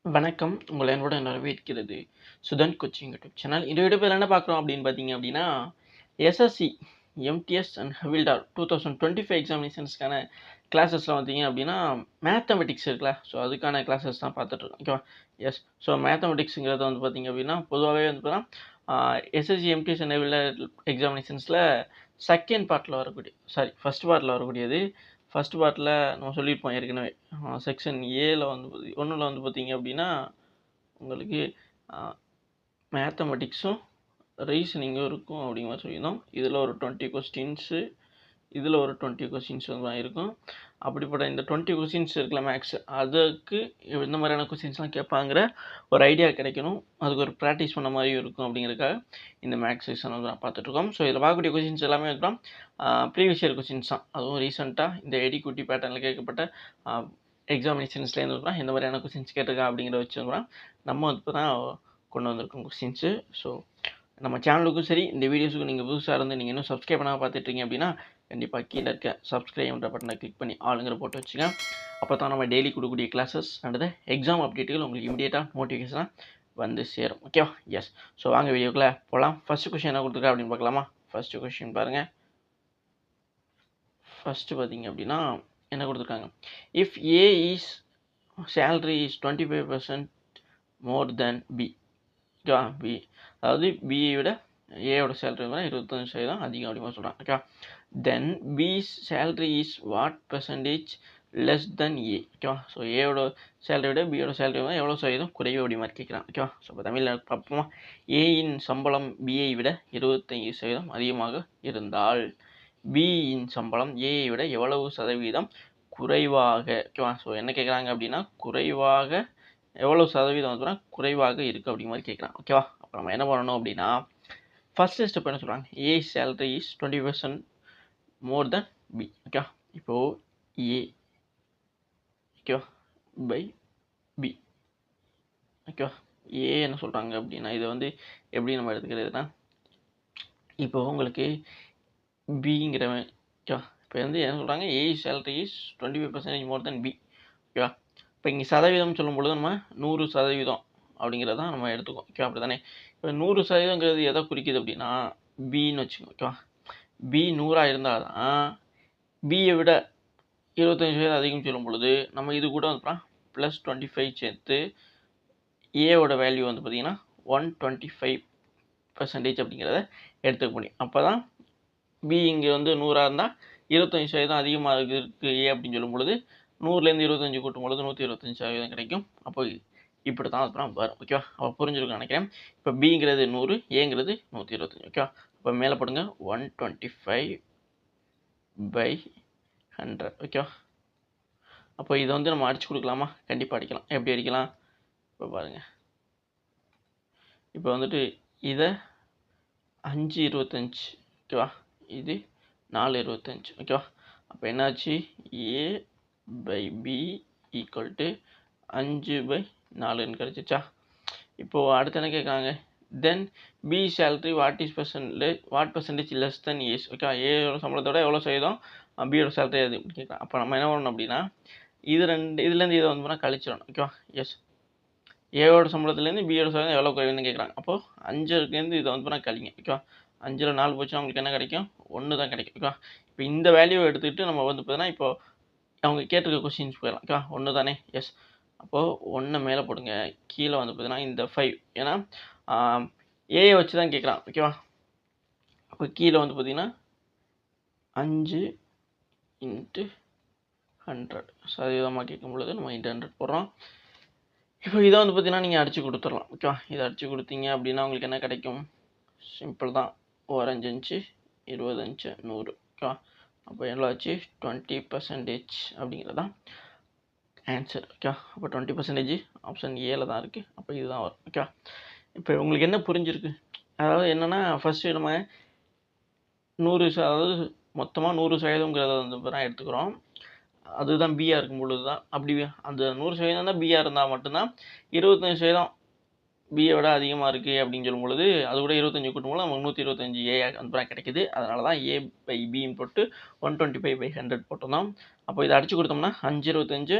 வணக்கம். உங்களை அன்புடன் வரவேற்கிறது சுதன் கோச்சிங் யூடியூப் சேனல். இந்த வீடியோ பேர் என்ன பார்க்குறோம் அப்படின்னு பார்த்தீங்க அப்படின்னா, எஸ்எஸ்சி, எம்டிஎஸ் அண்ட் ஹவில்டார் 2025 எக்ஸாமினேஷன்ஸ்க்கான கிளாஸஸில் பார்த்தீங்க அப்படின்னா, மேத்தமெட்டிக்ஸ் இருக்குல்ல, ஸோ அதுக்கான கிளாஸஸ் தான் பார்த்துட்ருக்கோம். ஓகேவா? எஸ். ஸோ மேத்தமெட்டிக்ஸுங்கிறது வந்து பார்த்தீங்க அப்படின்னா, பொதுவாகவே வந்து பார்த்தீங்கன்னா எஸ்எஸ்சி, எம்டிஎஸ் அண்ட் ஹவில்டார் எக்ஸாமினேஷன்ஸில் செகண்ட் பார்ட்டில் வரக்கூடிய ஃபஸ்ட் பார்ட்டில் வரக்கூடியது. ஃபஸ்ட் பார்ட்டில் நம்ம சொல்லியிருப்போம் ஏற்கனவே. செக்ஷன் ஏல வந்து ஒன்றில் வந்து பார்த்தீங்க அப்படின்னா, உங்களுக்கு மேத்தமெட்டிக்ஸும் ரீசனிங்கும் இருக்கும் அப்படிங்கிற மாதிரி சொல்லியிருந்தோம். இதில் ஒரு 20 கொஸ்டின்ஸு, இதில் ஒரு 20 கொஸ்டின்ஸ் வந்து இருக்கும். அப்படிப்பட்ட இந்த 20 கொஸ்டின்ஸ் இருக்குல்ல மேக்ஸ், அதுக்கு இந்த மாதிரியான கொஸ்டின்ஸ்லாம் கேட்பாங்கிற ஒரு ஐடியா கிடைக்கணும். அதுக்கு ஒரு ப்ராக்டிஸ் பண்ண மாதிரியும் இருக்கும் அப்படிங்கிறதுக்காக இந்த மேக்ஸ் செக்ஷன் வந்து நான் பார்த்துட்ருக்கோம். ஸோ இதில் பார்க்கக்கூடிய கொஸ்டின்ஸ் எல்லாமே இருக்கிறோம் ப்ரீவியஸ் இயர் கொஸ்டின்ஸ் தான். அதுவும் ரீசெண்டாக இந்த எடிகுட்டி பேட்டர்னில் கேட்கப்பட்ட எக்ஸாமினேஷன்ஸ்லேருந்து இருக்கிறோம். எந்த மாதிரியான கொஸ்டின்ஸ் கேட்டிருக்கா அப்படிங்கிறத வச்சுருக்கிறோம். நம்ம வந்து இப்போ தான் கொண்டு வந்திருக்கோம் கொஸ்டின்ஸு. ஸோ நம்ம சேனலுக்கும் சரி, இந்த வீடியோஸுக்கும் நீங்கள் புதுசாக இருந்து நீங்கள் இன்னும் சப்ஸ்கிரைப் பண்ணாமல் பார்த்துட்ருக்கீங்க அப்படின்னா, கண்டிப்பாக கீழே இருக்க சப்ஸ்கிரைப்ன்ற பட்டனை கிளிக் பண்ணி ஆளுங்கிற போட்டு வச்சுங்க. அப்போ தான் நம்ம டெய்லி கொடுக்கக்கூடிய கிளாஸஸ் அண்ட் எக்ஸாம் அப்டேட்டுகள் உங்களுக்கு இமீடியட்டாக நோட்டிஃபிகேஷனாக வந்து சேரும். ஓகேவா? எஸ். ஸோ வாங்க வீடியோக்குள்ளே போகலாம். ஃபஸ்ட்டு கொஸ்டின் என்ன கொடுத்துருக்கா அப்படின்னு பார்க்கலாமா? ஃபஸ்ட்டு கொஸ்டின் பாருங்கள். ஃபஸ்ட்டு பார்த்தீங்க அப்படின்னா என்ன கொடுத்துருக்காங்க, if A is salary is 25% more then B. ஓகேவா? பி, அதாவது பியை விட ஏயோட சேலரி வந்து 25% அதிகம் அப்படின்னு சொல்கிறாங்க. ஓகேவா? Then B salary is what percentage less than A. ஓகேவா? ஸோ ஏயோட சேலரி விட பியோட சேலரி வந்து எவ்வளோ சதவீதம் குறைவு அப்படி மாதிரி கேட்குறான். ஓகேவா? ஸோ இப்போ தமிழில் பார்ப்போமா, ஏயின் சம்பளம் பியை விட 25% அதிகமாக இருந்தால் பியின் சம்பளம் ஏயை விட எவ்வளவு சதவீதம் குறைவாக. ஓகேவா? ஸோ என்ன கேட்குறாங்க அப்படின்னா, குறைவாக எவ்வளோ சதவீதம் வந்து குறைவாக இருக்குது அப்படிங்கிற மாதிரி கேட்குறான். ஓகேவா? அப்போ நம்ம என்ன பண்ணணும் அப்படின்னா, ஃபஸ்ட்டு ஸ்டெப் என்ன சொல்கிறாங்க, A salary is 20% more then B. ஓகேவா? இப்போது ஏ, ஓகேவா, பை பி. ஓகேவா? ஏ என்ன சொல்கிறாங்க அப்படின்னா, இதை வந்து எப்படி நம்ம எடுத்துக்கிறதுனா, இப்போது உங்களுக்கு பிங்கிறவன், ஓகேவா, இப்போ வந்து என்ன சொல்கிறாங்க, A salary is 25% more then B. ஓகேவா? இப்போ இங்கே சதவீதம் சொல்லும் பொழுது நம்ம 100% அப்படிங்கிறத தான் நம்ம எடுத்துக்கோம். ஓகேவா? அப்படி தானே? இப்போ 100%ங்கிறது எதை குறிக்குது அப்படின்னா, பின்னு வச்சுக்கோங்க. ஓகேவா? பி 100 இருந்தால் தான் பியை விட 25% அதிகம் சொல்லும் பொழுது நம்ம இது கூட வந்து ப்ளஸ் 25 சேர்த்து ஏவோட வேல்யூ வந்து பார்த்திங்கன்னா 125% அப்படிங்கிறத எடுத்துக்க முடியும். அப்போ தான் பி இங்கே வந்து 100 இருந்தால் 25% அதிகமாக இருக்குது ஏ அப்படின்னு சொல்லும் பொழுது 100லேருந்து 25 கூட்டும் பொழுது 125% கிடைக்கும். அப்போ இப்படி தான் அப்புறம் வரும். ஓகேவா? அப்போ புரிஞ்சிருக்குன்னு நினைக்கிறேன். இப்போ பிங்கிறது 100, ஏங்கிறது 125. ஓகேவா? இப்போ மேலே போடுங்க 125/100. ஓகேவா? அப்போ இதை வந்து நம்ம அடித்து கொடுக்கலாமா? கண்டிப்பாக அடிக்கலாம். எப்படி அடிக்கலாம்? இப்போ பாருங்கள். இப்போ வந்துட்டு இதை 5/25. ஓகேவா? இது 4/25. ஓகேவா? அப்போ என்னாச்சு, A by B equal to 5/4ன்னு கிடச்சிச்சா? இப்போது அடுத்து என்ன கேட்குறாங்க, then B salary what percentage less than A's. ஓகேவா? ஏயோட சம்பளத்தோட எவ்வளோ சதவீதம் பியோட சேலரி அது அப்படின்னு கேட்குறாங்க. அப்போ நம்ம என்ன பண்ணணும் அப்படின்னா, இதுலேருந்து இதை வந்து கழிச்சிடணும். ஓகேவா? எஸ். ஏவோட சம்பளத்துலேருந்து பியோட சதவீதம் எவ்வளோ குறைவுன்னு கேட்குறாங்க. அப்போது 5லேருந்து இதை வந்து கழிங்க. ஓகேவா? 5ல் 4 போச்சுன்னா உங்களுக்கு என்ன கிடைக்கும்? 1 தான் கிடைக்கும். ஓகேவா? இப்போ இந்த வேல்யூவை எடுத்துக்கிட்டு நம்ம வந்து பார்த்தீங்கன்னா, இப்போது அவங்க கேட்டிருக்க கொஸ்டின்ஸ் போயிடலாம். ஓகேவா? 1 தானே? எஸ். அப்போது 1 மேலே போடுங்க, கீழே வந்து பார்த்தீங்கன்னா இந்த 5, ஏன்னா ஏயை வச்சு தான் கேட்குறான். ஓகேவா? அப்போ கீழே வந்து பார்த்தீங்கன்னா 5/100 சதவீதமாக கேட்கும் பொழுது நம்ம 100 போடுறோம். இப்போ இதை வந்து பார்த்தீங்கன்னா நீங்கள் அடித்து கொடுத்துடலாம். ஓகேவா? இதை அடித்து கொடுத்தீங்க அப்படின்னா உங்களுக்கு என்ன கிடைக்கும்? சிம்பிள் தான். ஒரு 5 5 25 100. ஓகேவா? அப்போ எவ்வளோ ஆச்சு? 20% அப்படிங்கிறது தான் ஆன்சர். ஓகேவா? அப்போ 20% ஆப்ஷன் ஏல தான் இருக்குது. அப்போ இதுதான் வரும். ஓகேவா? இப்போ உங்களுக்கு என்ன புரிஞ்சிருக்கு? அதாவது என்னென்னா, ஃபஸ்ட்டு நம்ம 100 அதாவது மொத்தமாக 100%ங்கிறத வந்து தான் எடுத்துக்கிறோம். அதுதான் பிஆர் இருக்கும் பொழுது தான் அப்படி அந்த 100% தான் பிஆர் இருந்தால் மட்டும்தான் 25% பியை விட அதிகமாக இருக்குது அப்படின்னு சொல்லும் பொழுது அது கூட 25 கூட்டும்போது நமக்கு 125 ஏ அந்த கிடைக்குது. அதனால தான் ஏ பை பின்னு போட்டு 125/100 போட்டிருந்தோம். அப்போ இதை அடித்து கொடுத்தோம்னா 5/25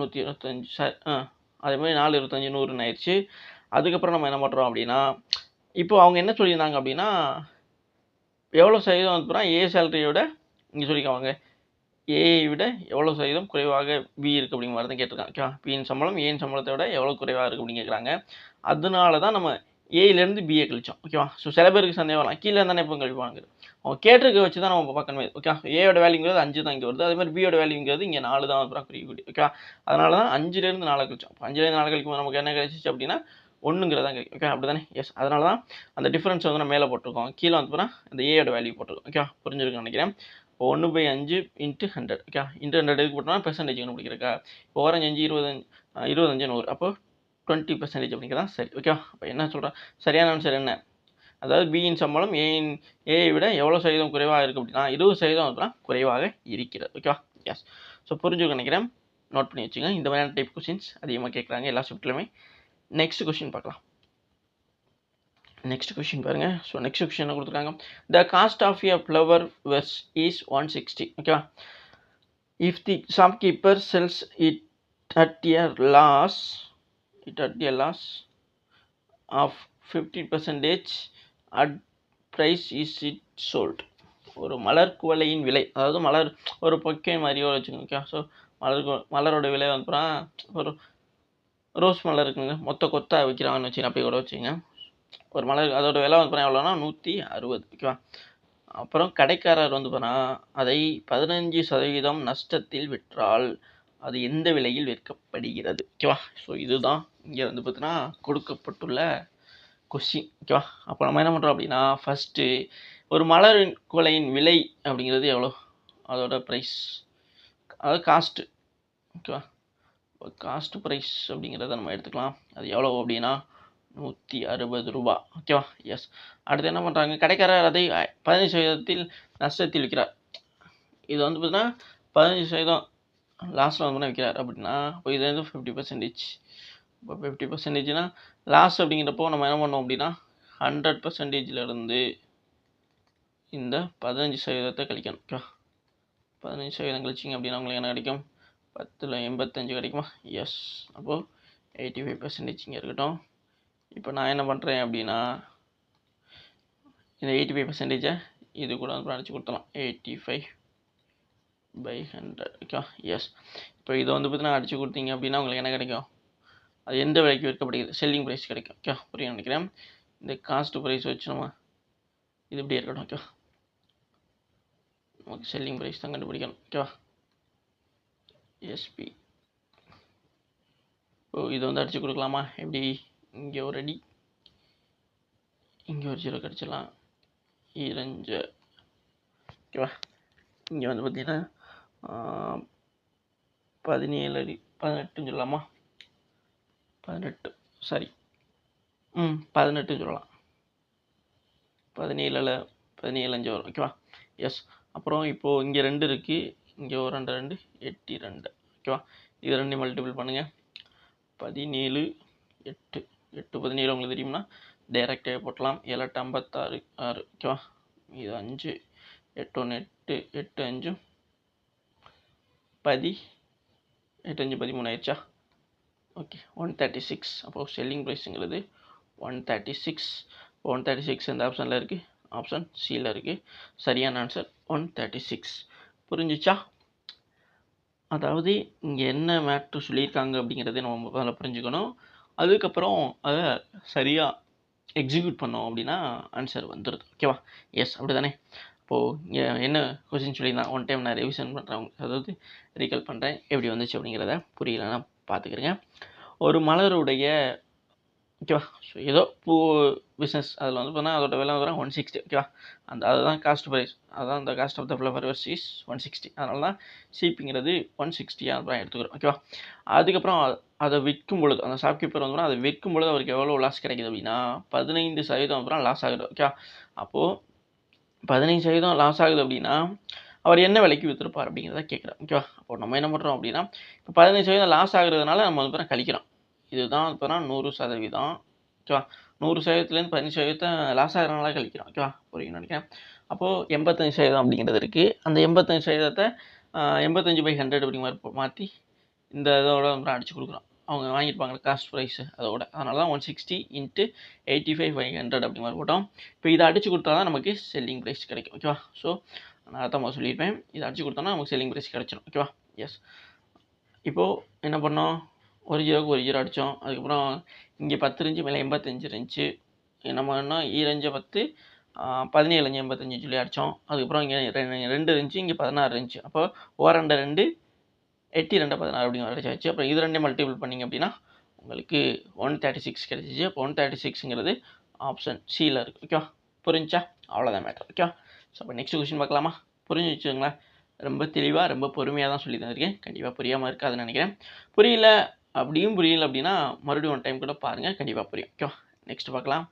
125 அதே மாதிரி 4 25 100ன்னு ஆயிடுச்சு. அதுக்கப்புறம் நம்ம என்ன பண்ணுறோம் அப்படின்னா, இப்போ அவங்க என்ன சொல்லியிருந்தாங்க அப்படின்னா, எவ்வளோ சதவீதம் வந்து பார்த்தீங்கன்னா ஏ சேலரியோட இங்கே சொல்லிக்கோங்க, ஏஐ விட எவ்வளோ சதவீதம் குறைவாக பி இருக்குது அப்படிங்கிற மாதிரி தான் கேட்டிருக்காங்க. ஓகேவா, பியின் சம்பளம் ஏன் சம்பளத்தை விட எவ்வளோ குறைவாக இருக்குது அப்படின்னு கேட்குறாங்க. அதனால தான் நம்ம ஏலேருந்து பிஏ கழிச்சோம். ஓகேவா, ஸோ சில பேருக்கு சந்தேகம் வரலாம், கீழே தானே இப்போ கழிப்பாங்க. அவங்க கேட்டிருக்க வச்சு தான் நம்ம பார்க்கணுமே. ஓகே, ஏயோட வேல்யூங்கிறது 5 தான் இங்கே வருது. அதே மாதிரி பியோட வேல்யூங்கிறது இங்கே 4 தான் அப்புறம் குறிப்பிட்டு. ஓகே, அதனால தான் 5லேருந்து 4 கழிச்சோம். 5லேருந்து 4 கழிக்கும் போது நமக்கு என்ன கிடைச்சிச்சு அப்படின்னா 1ங்கிறதா கிடைக்கும். ஓகே, அப்படி தானே? எஸ், அதனால தான் அந்த டிஃப்ரென்ஸ் வந்து நம்ம மேலே போட்டிருக்கோம். கீழே வந்து பார்த்தா அந்த ஏயோட வேல்யூ போட்டிருக்கோம். ஓகே, புரிஞ்சிருக்குன்னு நினைக்கிறேன். இப்போ 1/5 × 100. ஓகே, இன்ட்டு 100 எதுக்கு போட்டோம்னா பெர்சன்டேஜ் கண்டுபிடிக்கிறக்கா. இப்போ ஓரஞ்சு 5 25 100. அப்போ 20% அப்படிங்கிறதா சரி. ஓகே, அப்போ என்ன சொல்கிறேன், சரியான ஆன்சர் என்ன? அதாவது பியின் சம்பளம் ஏஐ விட எவ்வளோ சதவீதம் குறைவாக இருக்குது அப்படின்னா 20% அப்படின்னா குறைவாக இருக்கிறது. ஓகேவா, எஸ். ஸோ புரிஞ்சுக்க நினைக்கிறேன், நோட் பண்ணி வச்சுங்க. இந்த மாதிரியான டைப் கொஸ்டின்ஸ் அதிகமாக கேட்குறாங்க எல்லா ஷிஃப்ட்லையுமே. நெக்ஸ்ட் கொஸ்டின் பார்க்கலாம். நெக்ஸ்ட் கொஸ்டின் பாருங்க. ஸோ நெக்ஸ்ட் கொஸ்டின் என்ன கொடுத்துருக்காங்க, the cost of a flower vase is 160. ஓகேவா, if the shopkeeper sells it at a loss of 50% at price is it sold. ஒரு மலர் குவளையின் விலை, அதாவது மலர் ஒரு பொக்கே மாதிரியோ வச்சுக்கோங்க. ஓகே, ஸோ மலரோட விலை வந்து ஒரு ரோஸ் மலர் இருக்குங்க, மொத்த கொத்தா விற்கிறாங்கன்னு வச்சுங்க, அப்படி கூட வச்சுங்க. ஒரு மலர் அதோட விலை வந்து எவ்வளோனா 160. ஓகேவா, அப்புறம் கடைக்காரர் வந்து அதை 15% நஷ்டத்தில் விற்றால் அது எந்த விலையில் விற்கப்படுகிறது? ஓகேவா, ஸோ இதுதான் இங்கே வந்து பார்த்தீங்கன்னா கொடுக்கப்பட்டுள்ள கொஸ்டின். ஓகேவா, அப்போ நம்ம என்ன பண்ணுறோம் அப்படின்னா, ஃபஸ்ட்டு ஒரு மலர் குவளையின் விலை அப்படிங்கிறது எவ்வளோ, அதோட ப்ரைஸ், அதாவது காஸ்ட்டு. ஓகேவா, காஸ்ட் ப்ரைஸ் அப்படிங்கிறத நம்ம எடுத்துக்கலாம். அது எவ்வளோ அப்படின்னா 160 ரூபா. ஓகேவா, எஸ். அடுத்து என்ன பண்ணுறாங்க, கடைக்காரர் அதை 15% நஷ்டத்தில் விற்கிறார். இது வந்து பார்த்தீங்கன்னா 15% லாஸ்ட்டில் வந்து விற்கிறார் அப்படின்னா, இப்போ இது வந்து 50%. இப்போ 50%னா லாஸ் அப்படிங்கிறப்போ நம்ம என்ன பண்ணோம் அப்படின்னா 100%லேருந்து இந்த 15% கழிக்கணும். ஓகே, 15% கழிச்சிங்க அப்படின்னா உங்களுக்கு என்ன கிடைக்கும், 10ல் 85 கிடைக்குமா? எஸ். அப்போது 85% இங்கே இருக்கட்டும். இப்போ நான் என்ன பண்ணுறேன் அப்படின்னா, இந்த 85% இது கூட வந்து அடிச்சு கொடுத்தலாம், 85/100. Okay, S. இப்போ இதை வந்து பார்த்தீங்கன்னா அடிச்சு கொடுத்தீங்க அப்படின்னா உங்களுக்கு என்ன கிடைக்கும், அது எந்த விலைக்கு விற்கப்படுகிறது, செல்லிங் ப்ரைஸ் கிடைக்கும். ஓகே, புரிய நினைக்கிறேன். இந்த காஸ்ட் ப்ரைஸ் வச்சு நம்ம இது இப்படி இருக்கட்டும். ஓகே, நமக்கு செல்லிங் ப்ரைஸ் தான் கண்டுபிடிக்கணும். ஓகேவா, எஸ்பி. ஓ, இது வந்து அடிச்சு கொடுக்கலாமா, எப்படி, இங்கே ஒரு அடி, இங்கே ஒரு 0 கிடச்சிடலாம், 2. ஓகேவா, இங்கே வந்து பார்த்தீங்கன்னா 17 அடி 18 சொல்லலாமா, 18 சாரி 18 சொல்லலாம், 17 5 வரும். ஓகேவா, எஸ். அப்புறம் இப்போது இங்கே 2 இருக்குது, இங்கே ஒரு 2 8 2. ஓகேவா, இது 2 மல்டிபிள் பண்ணுங்கள், 17 8 8 17 உங்களுக்கு தெரியும்னா டைரெக்டாக போட்டலாம். 7 8 56 6. ஓகேவா, இது 5 8 1 8 8 5 10 8 5 13 ஆயிடுச்சா? ஓகே, 136. அப்போது செல்லிங் ப்ரைஸுங்கிறது 136. 136 எந்த ஆப்ஷனில் இருக்குது, ஆப்ஷன் சியில் இருக்குது. சரியான ஆன்சர் 136. புரிஞ்சிச்சா? அதாவது இங்கே என்ன மேட்ரு சொல்லியிருக்காங்க அப்படிங்கிறத நம்ம முதல்ல புரிஞ்சுக்கணும். அதுக்கப்புறம் அதை சரியாக எக்ஸிக்யூட் பண்ணோம் அப்படின்னா ஆன்சர் வந்துடுது. ஓகேவா, எஸ், அப்படி தானே? இப்போது இங்கே என்ன கொஸ்டின் சொல்லியிருந்தேன், ஒன் டைம் நான் ரிவிஷன் பண்ணுறேன், அதாவது ரீகால் பண்ணுறேன், எப்படி வந்துச்சு அப்படிங்கிறத புரியலைன்னா பார்த்துக்கிறேங்க. ஒரு மலருடைய, ஓகேவா, ஸோ ஏதோ பூ பிஸ்னஸ், அதில் வந்து பார்த்தா அதோட விலை வந்து 160. ஓகேவா, அதுதான் காஸ்ட் ப்ரைஸ், அதுதான் அந்த cost of the flower is 160. அதனால தான் சிபிங்கிறது 160 அப்புறம் எடுத்துக்கிறோம். ஓகேவா, அதுக்கப்புறம் அதை விற்கும் பொழுது அந்த ஷாப்கீப்பர் வந்து அதை விற்கும் பொழுது அவருக்கு எவ்வளோ லாஸ் கிடைக்குது அப்படின்னா 15% அப்புறம் லாஸ் ஆகுது. ஓகே, அப்போது 15% லாஸ் ஆகுது அப்படின்னா அவர் என்ன விலைக்கு விற்றுருப்பார் அப்படிங்கிறத கேட்குறேன். ஓகேவா, அப்போ நம்ம என்ன பண்ணுறோம் அப்படின்னா, இப்போ 15% லாஸ் ஆகுறதுனால நம்ம வந்து கழிக்கிறோம். இதுதான் இப்போ 100%. ஓகேவா, 100%லேருந்து 15% லாஸ் ஆகிறனால கழிக்கிறோம். ஓகேவா, புரியும்னு நினைக்கிறேன். அப்போது 85% அப்படிங்கிறது இருக்குது. அந்த 85% 85/100 அப்படிங்கிற மாதிரி மாற்றி இந்த இதோட வந்து அடித்து கொடுக்குறோம். அவங்க வாங்கியிருப்பாங்க காஸ்ட் ப்ரைஸு அதோட. அதனால தான் 160 × 85,500 அப்படி மாதிரி போட்டோம். இப்போ இதை அடிச்சு கொடுத்தா தான் நமக்கு செல்லிங் ப்ரைஸ் கிடைக்கும். ஓகேவா? ஸோ நான் அதான் சொல்லியிருப்பேன், இதை அடிச்சு கொடுத்தோன்னா நமக்கு செல்லிங் ப்ரைஸ் கிடச்சிடும். ஓகேவா? எஸ். இப்போது என்ன பண்ணோம், ஒரு ஜீரோக்கு ஒரு ஜீரோ அடித்தோம். அதுக்கப்புறம் இங்கே 10 இருந்துச்சு, மேலே 85 இருந்துச்சு. என்ன பண்ணோம், ஈரஞ்ச 10 17 85 சொல்லி அடித்தோம். அதுக்கப்புறம் இங்கே 2 இருந்துச்சு, இங்கே 16 இருந்துச்சு. அப்போ ஓரண்ட 2 8 2 16 அப்படிங்கிற அடிச்சாச்சு. அப்புறம் இது ரெண்டே மல்டிபிள் பண்ணிங்க அப்படின்னா உங்களுக்கு 136 கிடைச்சிச்சு. அப்போ 136ங்கிறது ஆப்ஷன் சியில் இருக்குது. ஓகேவா? புரிஞ்சா? அவ்வளோதான் மேட்டர். ஓகேவா? ஸோ அப்போ நெக்ஸ்ட் கொஸ்டின் பார்க்கலாமா? புரிஞ்சு வச்சுக்கோங்களேன். ரொம்ப தெளிவாக ரொம்ப பொறுமையாக தான் சொல்லி தந்திருக்கேன். கண்டிப்பாக புரியாமல் இருக்காதுன்னு நினைக்கிறேன். புரியல அப்படின்னா மறுபடியும் ஒன் டைம் கூட பாருங்கள், கண்டிப்பாக புரியும். ஓகேவா? நெக்ஸ்ட் பார்க்கலாம்.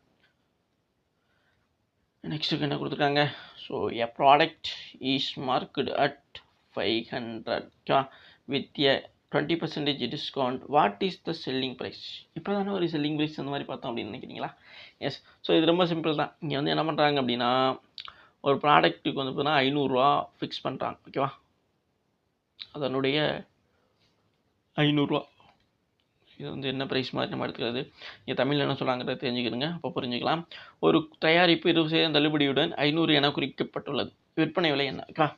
நெக்ஸ்ட்டுக்கு என்ன கொடுத்துருக்காங்க? So a product is marked at 500 ஓகேவா with a 20% discount. What is the selling price? இப்போ தானே ஒரு செல்லிங் ப்ரைஸ் அந்த மாதிரி பார்த்தோம் அப்படின்னு நினைக்கிறீங்களா? எஸ். ஸோ இது ரொம்ப சிம்பிள் தான். இங்கே வந்து என்ன பண்ணுறாங்க அப்படின்னா, ஒரு ப்ராடக்ட்டுக்கு வந்து பார்த்தீங்கன்னா 500 ஃபிக்ஸ் பண்ணுறாங்க. ஓகேவா? அதனுடைய 500 இது வந்து என்ன ப்ரைஸ் மாதிரி நம்ம எடுத்துக்கிறது, இங்கே தமிழில் என்ன சொல்கிறாங்கிறத தெரிஞ்சுக்கிறதுங்க. அப்போ புரிஞ்சுக்கலாம். ஒரு தயாரிப்பு 20% தள்ளுபடியுடன் 500 என குறிக்கப்பட்டுள்ளது. விற்பனை விலை என்ன? ஓகேவா?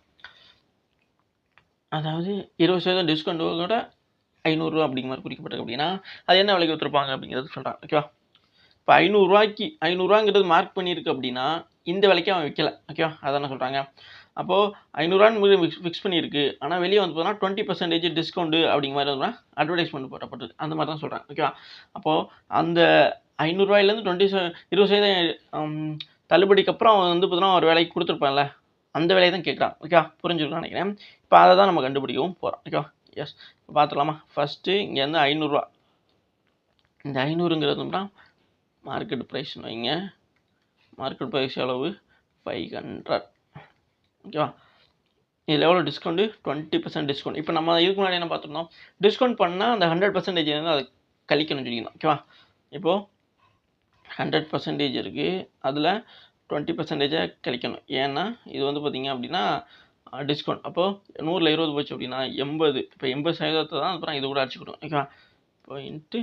அதாவது 20% டிஸ்கவுண்ட்டோட 500 அப்படிங்கிற மாதிரி குறிக்கப்பட்டது அப்படின்னா அது என்ன விலைக்கு விற்றுருப்பாங்க அப்படிங்கிறது சொல்கிறாங்க. ஓகேவா? இப்போ 500 மார்க் பண்ணியிருக்கு அப்படின்னா இந்த விலைக்கு அவன் விற்கலை. ஓகேவா? அதான் சொல்கிறாங்க. அப்போது 500 ஃபிக்ஸ் பண்ணியிருக்கு, ஆனால் வெளியே வந்து பார்த்தோன்னா 20% டிஸ்கவுண்ட்டு அப்படிங்கிற மாதிரி வந்து அட்வர்டைஸ்மெண்ட் போட்டப்பட்டது. அந்த மாதிரி தான் சொல்கிறாங்க. ஓகேவா? அப்போது அந்த 500 20% தள்ளுபடிக்கு அப்புறம் அவன் வந்து பார்த்தோன்னா ஒரு விலைக்கு கொடுத்துருப்பான்ல, அந்த விலையை தான் கேட்குறான். ஓகேவா? புரிஞ்சுக்கலாம்னு நினைக்கிறேன். இப்போ அதை தான் நம்ம கண்டுபிடிக்கவும் போகிறோம். ஓகேவா? எஸ். இப்போ பார்த்துக்கலாமா? ஃபஸ்ட்டு இங்கே வந்து 500. இந்த 500ங்கிறது மார்க்கெட் ப்ரைஸ் வைங்க. மார்க்கெட் ப்ரைஸ் எவ்வளவு? 500. ஓகேவா? இதில் எவ்வளோ டிஸ்கவுண்ட்டு? 20% டிஸ்கவுண்ட். இப்போ நம்ம இதுக்கு முன்னாடி என்ன பார்த்துருந்தோம், டிஸ்கவுண்ட் பண்ணால் அந்த 100% வந்து அதை கழிக்கணும்னு சொல்லியிருந்தோம். ஓகேவா? இப்போது 100% இருக்குது, அதில் 20% கழிக்கணும். ஏன்னா இது வந்து பார்த்திங்க அப்படின்னா டிஸ்கவுண்ட். அப்போது 100ல் 20 போச்சு அப்படின்னா 80. இப்போ 80% தான் அப்புறம் இது கூட அடிச்சுக்கணும். ஓகேவா? இப்போ இன்ட்டு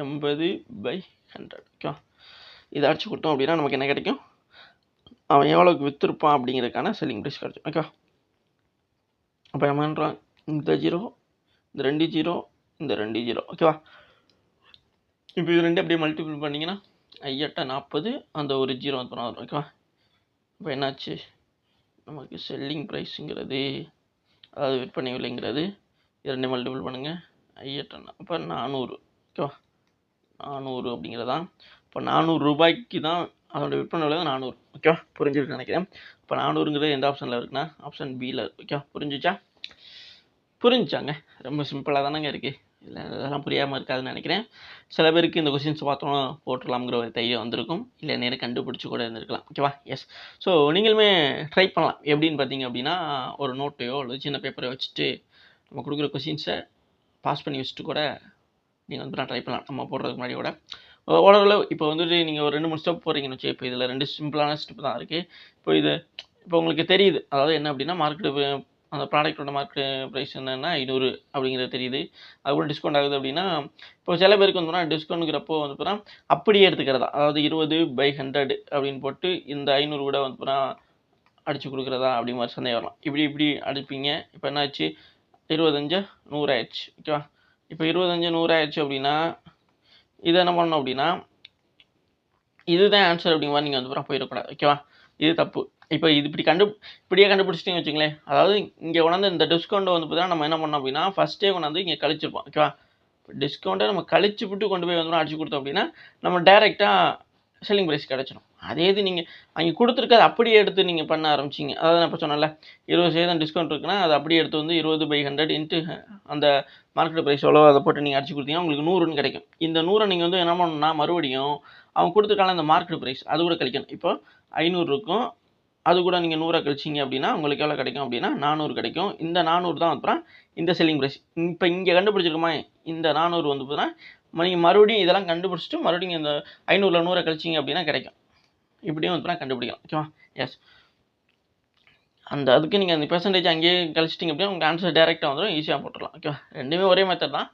80/100. ஓகேவா? இதை அடிச்சு கொடுத்தோம் அப்படின்னா நமக்கு என்ன கிடைக்கும், அவன் எவ்வளோக்கு விற்றுருப்பான் அப்படிங்கிறதுக்கான செல்லிங் ப்ரைஸ் கிடைக்கும். ஓகேவா? அப்போ என்ன பண்ணுறான், இந்த 0 இந்த 2 0 இந்த 2 0. ஓகேவா? இப்போ இது ரெண்டு அப்படியே மல்டிபிள் பண்ணிங்கன்னா 8 40 அந்த ஒரு 0 வந்து வரும். ஓகேவா? இப்போ என்னாச்சு, நமக்கு செல்லிங் ப்ரைஸுங்கிறது அதாவது விற்பனை விலைங்கிறது இது ரெண்டு மல்டிபிள் பண்ணுங்கள் 8 அப்போ 400. ஓகேவா? 400 அப்படிங்கிறதான். இப்போ 400 ரூபாய்க்கு தான் அதோட விற்பனை விலை 400. ஓகேவா? புரிஞ்சுருக்கு நினைக்கிறேன். இப்போ 400ங்கிறது எந்த ஆப்ஷனில் இருக்குன்னா ஆப்ஷன் பியில் இருக்குது. ஓகேவா? புரிஞ்சுச்சாங்க? ரொம்ப சிம்பிளாக தானேங்க இருக்குது. இல்லை இதெல்லாம் புரியாமல் இருக்காதுன்னு நினைக்கிறேன். சில பேருக்கு இந்த கொஸ்டின்ஸ் பார்த்தோன்னா போட்டுடலாம்ங்கிற ஒரு தைரியம் வந்திருக்கும், இல்லை நேரம் கண்டுபிடிச்சி கூட இருந்திருக்கலாம். ஓகேவா? எஸ். ஸோ நீங்களுமே ட்ரை பண்ணலாம். எப்படின்னு பார்த்தீங்க அப்படின்னா, ஒரு நோட்டையோ அல்லது சின்ன பேப்பரை வச்சுட்டு நம்ம கொடுக்குற கொஸ்டின்ஸை பாஸ் பண்ணி வச்சுட்டு கூட நீங்கள் வந்து ட்ரை பண்ணலாம். நம்ம போடுறதுக்கு முன்னாடி கூட ஓரளவு இப்போ வந்துட்டு நீங்கள் ஒரு 2-3 ஸ்டெப் போகிறீங்கன்னு வச்சு, இப்போ இதில் 2 சிம்பிளான ஸ்டெப் தான் இருக்குது. இப்போ உங்களுக்கு தெரியுது, அதாவது என்ன அப்படின்னா மார்க்கெட்டு அந்த ப்ராடக்ட்டோட மார்க்கெட் ப்ரைஸ் என்னென்னா 500 அப்படிங்கிறது தெரியுது. அதுக்கப்புறம் டிஸ்கவுண்ட் ஆகுது அப்படின்னா, இப்போ சில பேருக்கு வந்து டிஸ்கவுண்ட்டுங்கிறப்போ வந்து பார்த்தா அப்படியே எடுத்துக்கிறதா, அதாவது 20/100 அப்படின்னு போட்டு இந்த 500 கூட வந்து பார்த்தா அடித்து கொடுக்குறதா அப்படி மாதிரி சந்தேகம் வரலாம். இப்படி அடிப்பீங்க. இப்போ என்ன ஆச்சு, 25 100 ஆயிடுச்சு. ஓகேவா? இப்போ 25 100 ஆயிடுச்சு அப்படின்னா இதை என்ன பண்ணணும் அப்படின்னா, இதுதான் ஆன்சர் அப்படிங்கிற மாதிரி நீங்கள் வந்து அப்புறம் போயிடக்கூடாது. ஓகேவா? இது தப்பு. இப்போ இது இப்படியே கண்டுபிடிச்சிட்டிங்கன்னு வச்சுங்களேன். அதாவது இங்கே கொண்டாந்து இந்த டிஸ்கவுண்ட்டை வந்து பார்த்தா நம்ம என்ன பண்ணோம் அப்படின்னா ஃபஸ்ட்டே கொண்டாந்து இங்கே கழிச்சிருப்போம். ஓகேவா? டிஸ்கவுண்ட்டை நம்ம கழிச்சு விட்டு கொண்டு போய் வந்து அடிச்சு கொடுத்தோம் அப்படின்னா நம்ம டேரெக்டாக செல்லிங் ப்ரைஸ் கிடச்சிடும். அதே இது நீங்கள் அங்கே கொடுத்துருக்காது அப்படியே எடுத்து நீங்கள் பண்ண ஆரம்பிச்சிங்க. அதாவது நான் இப்போ சொன்னேன்ல 20% டிஸ்கவுண்ட் இருக்குன்னா அதை அப்படியே எடுத்து வந்து 20/100 இன்ட்டு அந்த மார்க்கெட் ப்ரைஸ் எவ்வளோ அதை போட்டு நீங்கள் அடிச்சு கொடுத்தீங்கன்னா உங்களுக்கு 100ன்னு கிடைக்கும். இந்த 100 நீங்கள் வந்து என்ன பண்ணணும்னா மறுபடியும் அவங்க கொடுத்துருக்காங்க அந்த மார்க்கெட் ப்ரைஸ் அது கூட கழிக்கணும். இப்போ 500 இருக்கும், அது கூட நீங்கள் 100 கழிச்சிங்க அப்படின்னா உங்களுக்கு எவ்வளோ கிடைக்கும் அப்படின்னா 400 கிடைக்கும். இந்த 400 தான் அப்புறம் இந்த செல்லிங் ப்ரைஸ். இப்போ இங்கே கண்டுபிடிச்சிருக்கோமா இந்த 400 வந்து பார்த்தீங்கன்னா நீங்கள் மறுபடியும் இதெல்லாம் கண்டுபிடிச்சிட்டு மறுபடியும் இந்த 500ல் 100 கழிச்சிங்க அப்படின்னா கிடைக்கும். இப்படியும் வந்து கண்டுபிடிக்கலாம். ஓகேவா? எஸ். அதுக்கு நீங்கள் அந்த பெர்சன்டேஜ் அங்கேயே கழிச்சிட்டிங்க அப்படின்னா உங்கள் ஆன்சர் டேரெக்டாக வந்துடும், ஈஸியாக போட்டுடலாம். ஓகேவா? ரெண்டுமே ஒரே மெத்தட் தான்.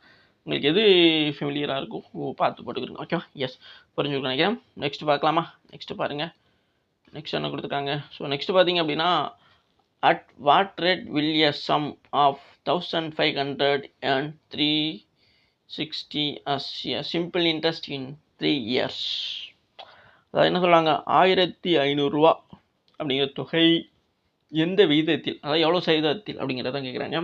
உங்களுக்கு எது ஃபெமிலியராக இருக்கும் பார்த்து போட்டுக்கிறோங்க. ஓகேவா? எஸ், புரிஞ்சுக்கணும் நினைக்கிறேன். நெக்ஸ்ட் பார்க்கலாமா? நெக்ஸ்ட் பாருங்கள். நெக்ஸ்ட் என்ன கொடுத்துருக்காங்க? ஸோ நெக்ஸ்ட் பார்த்தீங்க அப்படின்னா, at what rate will a sum of 1500 and 360 as a simple interest in 3 years? அதாவது என்ன சொல்கிறாங்க, 1500 ரூபா அப்படிங்கிற தொகை எந்த விகிதத்தில், அதாவது எவ்வளோ சதவீதத்தில் அப்படிங்கிறத கேட்குறாங்க.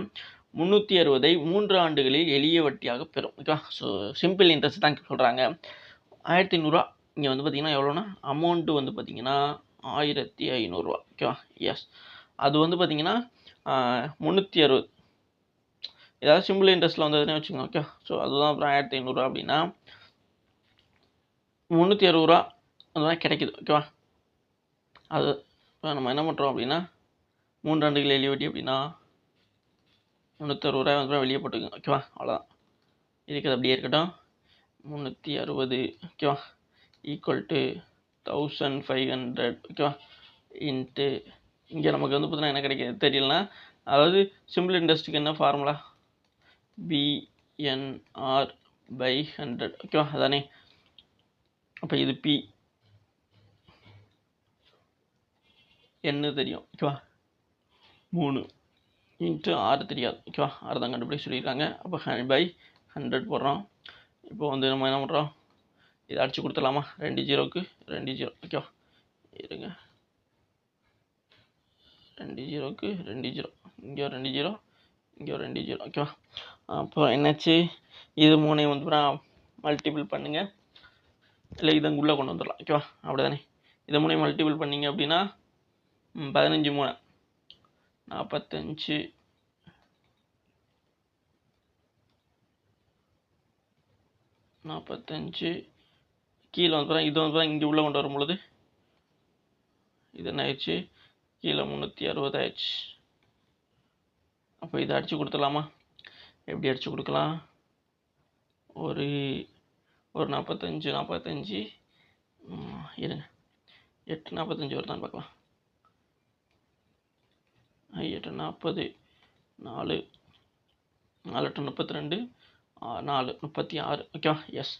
360ஐ 3 ஆண்டுகளில் எளிய வட்டியாக பெறும். ஓகேவா? ஸோ சிம்பிள் இன்ட்ரெஸ்ட் தான் சொல்கிறாங்க. 1500 இங்கே வந்து பார்த்திங்கன்னா எவ்வளோனா அமௌண்ட்டு வந்து பார்த்திங்கன்னா 1500 ஓகேவா? எஸ், அது வந்து பார்த்திங்கன்னா 360. ஏதாவது சிம்பிள் இன்ட்ரெஸ்ட்டில் வந்ததுன்னே வச்சுக்கோங்க. ஓகே, ஸோ அதுதான் அப்புறம் 1500 அப்படின்னா 360 அந்த மாதிரி கிடைக்குது. ஓகேவா? அது இப்போ நம்ம என்ன பண்ணுறோம் அப்படின்னா 3 ஆண்டுகள் எளிய வட்டி அப்படின்னா 360 வந்து வெளியே போட்டுக்கோங்க. ஓகேவா? அவ்வளோதான், இருக்குது அப்படியே இருக்கட்டும். 360 ஓகேவா ஈக்குவல் டு 1500 ஓகேவா இன்ட்டு இங்கே நமக்கு வந்து பார்த்தீங்கன்னா என்ன கிடைக்கிது தெரியலனா, அதாவது சிம்பிள் இன்ட்ரெஸ்ட்டுக்கு என்ன ஃபார்முலா, பிஎன்ஆர் பை 100 ஓகேவா? அதானே. அப்போ இது பி என்ன தெரியும் ஓகேவா, 3 இன்ட்டு 6 தெரியாது. ஓகேவா? 6 தான் கண்டுபிடிக்க சொல்லியிருக்காங்க. அப்போ பை 100 போடுறோம். இப்போ வந்து நம்ம என்ன பண்ணுறோம், இதை அடிச்சு கொடுத்துடலாமா? 2 0க்கு 2 0 ஓகேவா? இருங்க, 2 0க்கு 2 0, இங்கே ஒரு 2 0, இங்கே ஒரு 2 0 ஓகேவா? அப்புறம் என்னாச்சு, இது 3 வந்து மல்டிபிள் பண்ணுங்கள், இல்லை இதை உள்ளே கொண்டு வந்துடலாம். ஓகேவா? அப்படி தானே. இதை 3 மல்டிபிள் பண்ணிங்க அப்படின்னா 15 3 45 45 கீழே வந்து இது வந்து இங்கே உள்ளே கொண்டு வரும் பொழுது இது என்ன ஆயிடுச்சு, கீழே 360 ஆயிடுச்சு. அப்போ இதை அடித்து கொடுத்துடலாமா? எப்படி அடித்து கொடுக்கலாம், ஒரு 45 45 இருங்க, 8 45 வருதான்னு பார்க்கலாம். 8 40 4 4 8 32 4 36 ஓகேவா? எஸ்.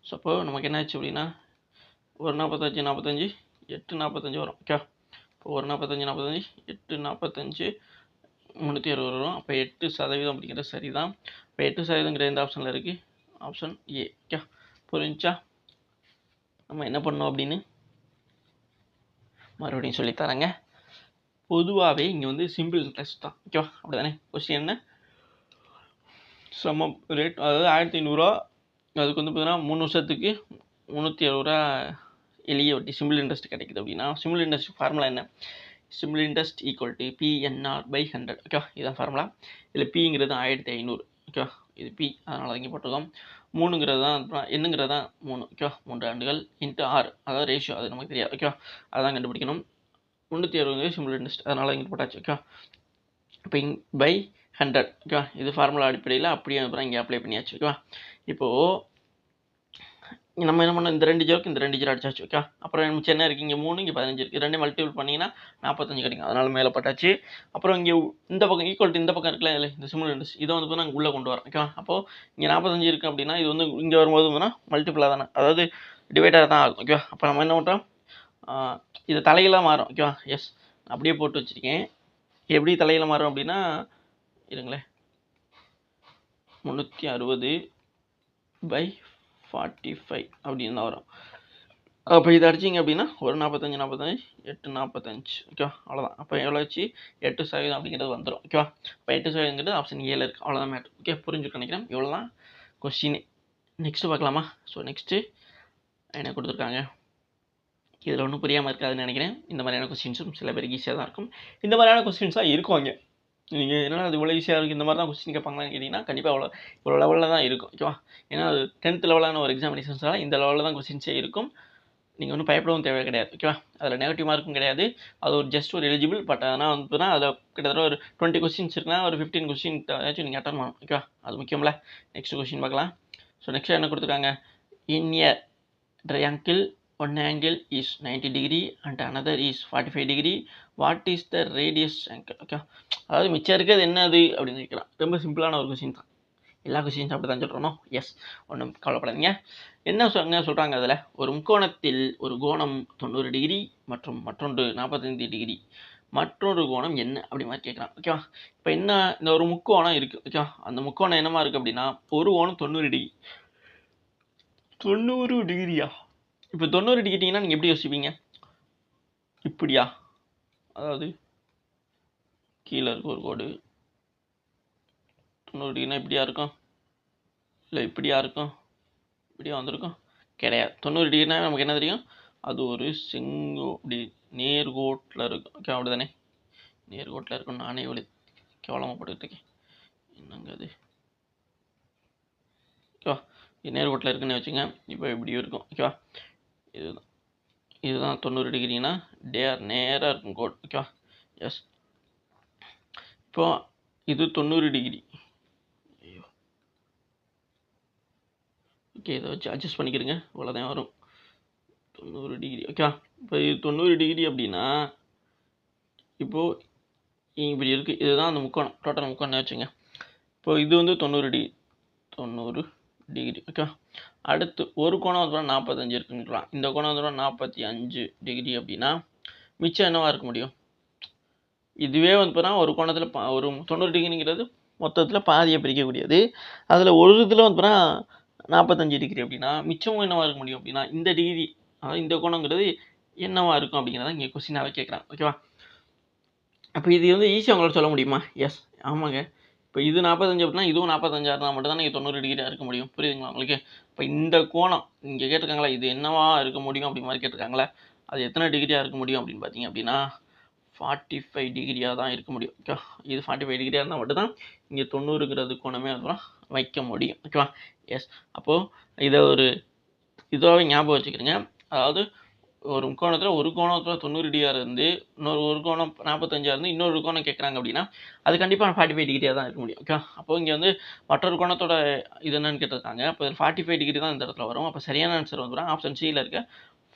ஸோ அப்போ நமக்கு என்ன ஆச்சு அப்படின்னா ஒரு 45 45 8 45 வரும். ஓகேவா? இப்போ ஒரு 45 45 8 45 360 வரும். அப்போ 8% அப்படிங்கிறது சரி தான். இப்போ 8% எந்த ஆப்ஷனில் இருக்குது, ஆப்ஷன் ஏ. ஓகே, புரிஞ்சா? நம்ம என்ன பண்ணோம் அப்படின்னு மறுபடியும் சொல்லித்தரேங்க. பொதுவாகவே இங்கே வந்து சிம்பிள் இன்ட்ரெஸ்ட் தான். ஓகேவா? அப்படி தானே. கொஸ்டின் என்ன, சமம் ரேட், அதாவது 1500 அதுக்கு வந்து பார்த்தீங்கன்னா 3 வருஷத்துக்கு 360 எளிய வட்டி சிம்பிள் இன்ட்ரெஸ்ட் கிடைக்குது அப்படின்னா சிம்பிள் இன்ட்ரெஸ்ட் ஃபார்முலா என்ன, simple interest equal to PNR by 100 ஓகேவா? இதுதான் ஃபார்முலா. இதில் பிங்கிறது 1500 ஓகேவா? இது பி, அதனால தான் இங்கே போட்டிருக்கோம். 3ங்கிறது தான் என்னங்கிறது தான் 3 ஓகேவா? 3 ஆண்டுகள் இன்ட்டு 6, அதாவது ரேஷியோ, அது நமக்கு தெரியாது. ஓகேவா? அதான் கண்டுபிடிக்கணும். 360 சிம்பிள் இன்ட்ரெஸ்ட், அதனால இங்கே போட்டாச்சு. ஓகேவா? இப்போ பை 100 ஓகேவா? இது ஃபார்முலா அடிப்படையில் அப்படியே அப்புறம் இங்கே அப்ளை பண்ணியாச்சு. ஓகேவா? இப்போது நம்ம என்ன பண்ணோம், இந்த 2 0க்கு இந்த 2 0 அடிச்சாச்சு. ஓகே, அப்புறம் மிச்சம் என்ன இருக்குது, இங்கே 3 இங்கே 15 இருக்குது. 2 மல்டிபிள் பண்ணிங்கன்னா 45 கிடைக்கும். அதனால் மேலே பட்டாச்சு. அப்புறம் இங்கே இந்த பக்கம் ஈக்குவல் டு இந்த பக்கம் இருக்குல்ல, இல்லை இந்த சிம்பிள் இன்ட்ரெஸ்ட், இதை வந்து நாங்கள் உள்ளே கொண்டு வரோம். ஓகே, அப்போது இங்கே 45 இருக்குது அப்படின்னா இது வந்து இங்கே வரும்போது வந்து மல்டிபிளாக தானே, அதாவது டிவைடாக தான் ஆகும். ஓகே, அப்போ நம்ம என்ன பண்ணுறோம், இது தலையெல்லாம் மாறும். ஓகேவா? எஸ், அப்படியே போட்டு வச்சுருக்கேன். எப்படி தலையில் மாறும் அப்படின்னா இருங்களேன், 360 பை 45 அப்படின்னு தான் வரும். அப்போ இதை அடிச்சிங்க அப்படின்னா ஒரு 45 45 8 45 ஓகேவா? அவ்வளோதான். அப்போ எவ்வளோ வச்சு 8% அப்படிங்கிறது வந்துடும். ஓகேவா? இப்போ 8% ஆப்ஷன் ஏல இருக்குது. அவ்வளோதான் மேட்ரு. ஓகே, புரிஞ்சுக்க நினைக்கிறேன். இவ்வளோ தான் கொஸ்டின். நெக்ஸ்ட்டு பார்க்கலாமா? ஸோ நெக்ஸ்ட்டு என்ன கொடுத்துருக்காங்க, இதில் ஒன்றும் புரியாமல் இருக்காதுன்னு நினைக்கிறேன். இந்த மாதிரியான கொஸ்டின்ஸும் சில பேருக்கு ஈஸியாக தான் இருக்கும். இந்த மாதிரியான கொஸ்டின்ஸாக இருக்கும் அங்கே. நீங்கள் என்னென்னா அது இவ்வளோ ஈஸியாக இருக்குது, இந்த மாதிரி தான் கொஸ்டின் கேட்பாங்களான்னு கேட்டிங்கன்னா கண்டிப்பாக இவ்வளோ லெவலில் தான் இருக்கும். ஓகேவா? ஏன்னா அது 10th லெவலான ஒரு எக்ஸாமினேஷன்ஸால் இந்த லெவலில் தான் கொஸ்டின்ஸே இருக்கும். நீங்கள் ஒன்றும் பயப்படவும் தேவை கிடையாது. ஓகேவா? அதில் நெகட்டிவ் மார்க்கும் கிடையாது. அது ஒரு ஜஸ்ட் ஒரு எலிஜிபிள். பட் ஆனால் வந்து அதில் கிட்டத்தட்ட ஒரு 20 கொஸ்டின்ஸ் இருக்குன்னா ஒரு 15 கொஸ்டின் ஏதாச்சும் நீங்கள் அட்டன் பண்ணணும். ஓகேவா? அது முக்கியமில்ல. நெக்ஸ்ட் கொஸ்டின் பார்க்கலாம். ஸோ நெக்ஸ்ட் என்ன கொடுத்துருக்காங்க, in a triangle one angle is 90 degree and another is 45 degree, what is the radius angle? Okay, அதாவது மிச்சம் இருக்கிறது என்னது அப்படின்னு கேட்கலாம். ரொம்ப சிம்பிளான ஒரு கொஸ்டின் தான். எல்லா கொஸ்டின்ஸ் அப்படி தான் சொல்கிறோம். எஸ், ஒன்றும் கவலைப்படாதீங்க. என்ன சொல்கிறாங்க அதில், ஒரு முக்கோணத்தில் ஒரு கோணம் 90 டிகிரி மற்றும் மற்றொன்று 45 டிகிரி, மற்றொரு கோணம் என்ன அப்படி மாதிரி கேட்குறான். ஓகேவா? இப்போ என்ன, இந்த ஒரு முக்கோணம் இருக்குது. ஓகேவா? அந்த முக்கோணம் என்னமா இருக்குது அப்படின்னா, ஒரு கோணம் 90 டிகிரி. 90 டிகிரியா? இப்போ 90 டிகிரினா நீங்கள் எப்படி யோசிப்பீங்க? இப்படியா? அதாவது கீழே இருக்க ஒரு கோடு 90 டிகிரினா இப்படியா இருக்கும்? இல்லை இப்படியா இருக்கும்? இப்படியா வந்திருக்கும்? கிடையாது. 90 டிகிரினா நமக்கு என்ன தெரியும்? அது ஒரு இப்படி நேர்கோட்டில் இருக்கும். ஓகே, அப்படி தானே? நேர்கோட்டில் இருக்கும். நானே இவ்வளோ கேவலமாக போட்டுக்கிட்டு இருக்கேன். என்னங்க அது? ஓகேவா? இது நேர்கோட்டில் இருக்குன்னு வச்சுங்க. இப்போ இப்படி இருக்கும். ஓகேவா? இதுதான் 90 டிகிரினா நேராக இருக்கும் கோட். ஓகேவா? எஸ். இப்போ இது 90 டிகிரி. ஐயோ, ஓகே, இதை வச்சு அட்ஜஸ்ட் பண்ணிக்கிறேங்க. இவ்வளோதான் வரும் 90 டிகிரி. ஓகேவா? இப்போ இது 90 டிகிரி அப்படின்னா இப்போது இப்படி இருக்குது. இதுதான் அந்த முக்கோணம், டோட்டல் முக்கோணம் வச்சுங்க. இப்போ இது வந்து 90 டிகிரி. ஓகே, அடுத்து ஒரு கோணம் வந்து 45 இருக்குன்னு, இந்த கோணம் வந்து 45 டிகிரி அப்படின்னா மிச்சம் என்னவா இருக்க முடியும்? இதுவே வந்து பார்த்தா ஒரு கோணத்தில் ஒரு 90 டிகிரிங்கிறது மொத்தத்தில் பாதியை பிரிக்கக்கூடியது. அதில் ஒரு இதில் வந்து பார்த்தா 45 டிகிரி அப்படின்னா மிச்சமும் என்னவா இருக்க முடியும் அப்படின்னா இந்த டிகிரி, அதாவது இந்த கோணங்கிறது என்னவா இருக்கும் அப்படிங்கிறத இங்கே கொஸ்டினாகவே கேட்குறாங்க. ஓகேவா? அப்போ இது வந்து ஈஸியாக உங்களால் சொல்ல முடியுமா? எஸ், ஆமாங்க. இப்போ இது 45 அப்படின்னா இதுவும் 45 இருந்தால் மட்டும் தான் நீங்கள் 90 டிகிரியாக இருக்க முடியும். புரியுதுங்களா உங்களுக்கு? இப்போ இந்த கோணம் இங்கே கேட்டிருக்காங்களா, இது என்னவா இருக்க முடியும் அப்படி மாதிரி கேட்டிருக்காங்களா, அது எத்தனை டிகிரியாக இருக்க முடியும் அப்படின்னு பார்த்தீங்க அப்படின்னா 45 டிகிரியாக தான் இருக்க முடியும். ஓகே, இது 45 டிகிரியாக இருந்தால் மட்டும் தான் இங்கே 90ங்கிறது கோணமே அப்புறம் வைக்க முடியும். ஓகேவா? எஸ். அப்போது இதை ஒரு இதாகவே ஞாபகம் வச்சுக்கிறீங்க. அதாவது ஒரு முக்கோணத்தில் ஒரு கோணத்தில் 90 டிகிரியாக இருந்து ஒரு கோணம் 45 இருந்து இன்னொரு கோணம் கேட்குறாங்க அப்படின்னா அது கண்டிப்பாக 45 டிகிரியாக தான் இருக்க முடியும். ஓகே, அப்போ இங்கே வந்து மற்றொரு கோணத்தோட இது என்னன்னு கேட்டிருக்காங்க. அப்போ 45 டிகிரி தான் இந்த இடத்துல வரும். அப்போ சரியான ஆன்சர் வந்து ஆப்ஷன் சியில் இருக்க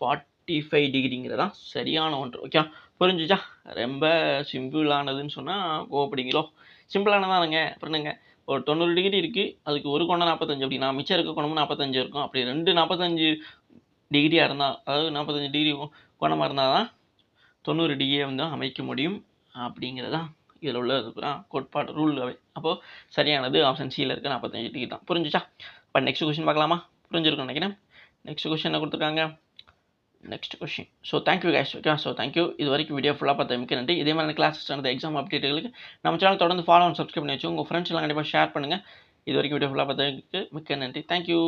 45 டிகிரிங்கிறதான் சரியான ஒன்று. ஓகே, புரிஞ்சுச்சா? ரொம்ப சிம்பிளானதுன்னு சொன்னால் கோவப்படுங்களோ? சிம்பிளானதானுங்க. அப்புறம்ங்க, ஒரு 90 டிகிரி இருக்குது, அதுக்கு ஒரு கோணம் 45 அப்படின்னா மிச்சம் இருக்க கோணமும் 45 இருக்கும். அப்படி 45 டிகிரியாக இருந்தால், அதாவது 45 டிகிரி கோணமாக இருந்தால் தான் 90 டிகிரியை வந்து அமைக்க முடியும் அப்படிங்கிறதான் இதில் உள்ள கோட்பாடு ரூல். அப்போது சரியானது ஆப்ஷன் சியில் இருக்க 45 டிகிரி தான். புரிஞ்சுச்சா? இப்போ நெக்ஸ்ட் கொஸ்டின் பார்க்கலாமா? புரிஞ்சிருக்கும் நினைக்கிறேன். நெக்ஸ்ட் கொஸ்டின் என்ன கொடுத்துருக்காங்க? Next question. So thank you guys. Okay, so thank you. இது வரைக்கும் வீடியோ ஃபுல்லாக பார்த்த மிக்க நன்றி. இதே மாதிரி கிளாஸஸ் நடந்த எக்ஸாம் அப்டேட்டுகளுக்கு நம்ம சேனல் தொடர்ந்து ஃபாலோ அண்ட் சப்ஸ்கிரைப் பண்ணி வச்சு உங்கள் ஃப்ரெண்ட்ஸ் எல்லாம் கண்டிப்பாக ஷேர் பண்ணுங்கள். இது வரைக்கும் வீடியோ ஃபுல்லாக பார்த்ததுக்கு மிக்க நன்றி. தேங்க்யூ.